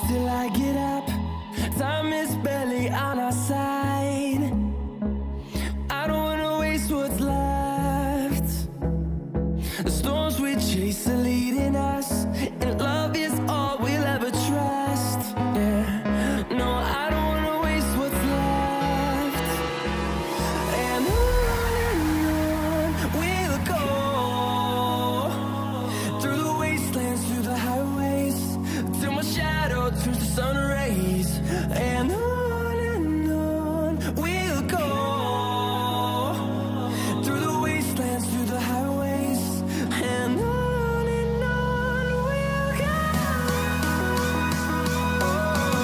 till I get up. Time is barely on our side. I don't wanna waste what's left. The storms we chase are leading us, and love is all we'll ever trust. Yeah, no, I don't wanna waste what's left. And on we'll go, through the wastelands, through the highways, till my shadow turns to sun rays. And on we'll go, through the wastelands, through the highways, and on we'll go.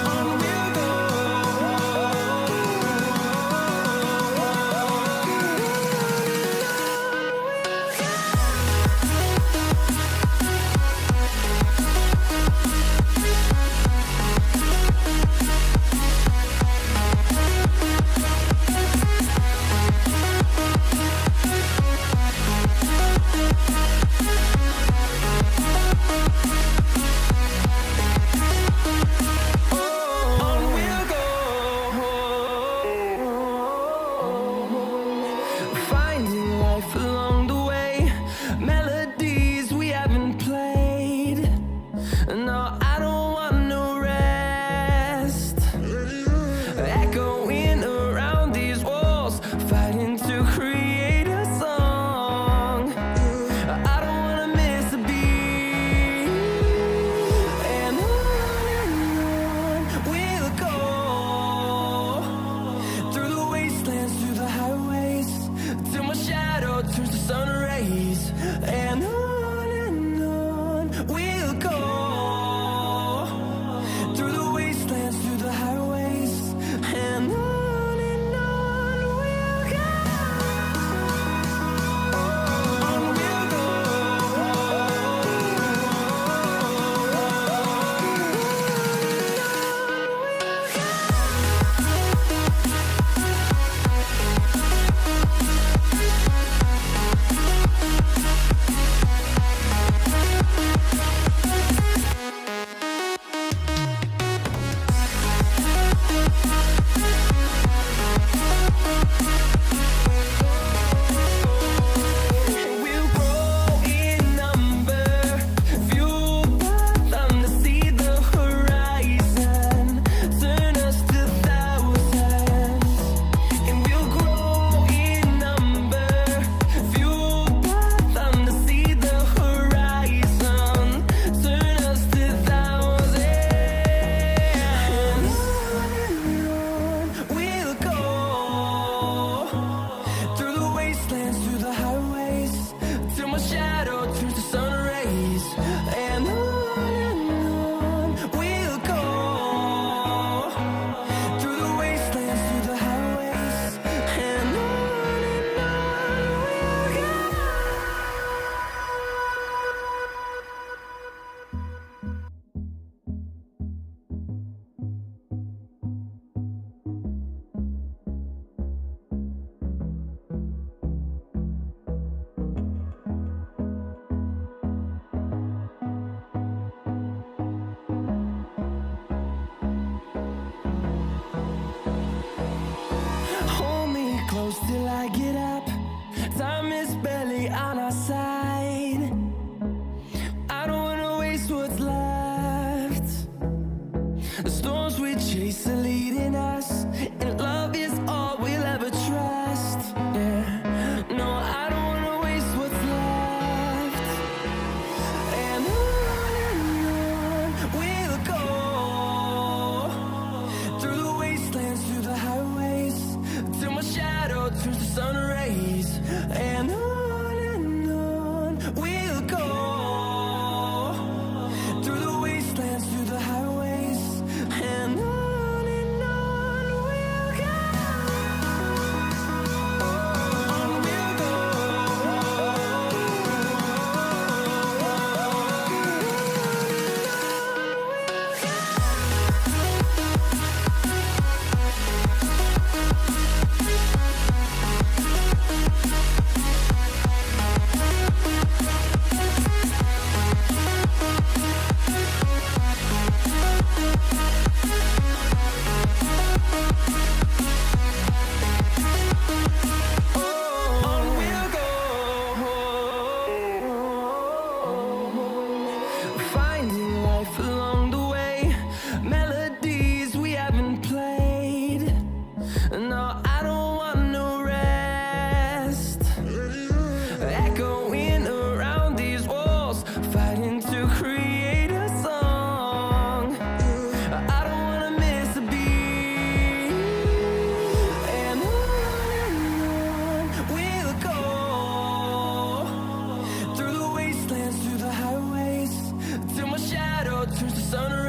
On we'll go. On we'll go, finding life along the way, melodies we haven't played. No, I don't want no rest, echoing around these walls, fighting to create a song. I don't wanna miss a beat. And on we'll go, through the wastelands, through the highways, till my shadow turns to sun rays. And on we'll go, through the wastelands, through the highways, and on we'll go. On we'll go. We'll grow in number, fueled by them to see the horizon, turn us to thousands. And we'll grow in number, fueled by them to see the horizon, turn us to thousands. And on we'll go, through the wastelands, through the highways, till my shadow turns to sun rays. And on we'll go, through the wastelands, through the highways, and on we'll go. Hold me close till I get up. Time is barely on our side. I don't wanna waste what's left. The storms we chase are leading us, and love is all we'll ever trust. Yeah, no, I don't wanna waste what's left. And on we'll go, through the wastelands, through the highways, till my shadow turns to sun rays. And on we'll go, through the wastelands, through the highways, and on turns to sun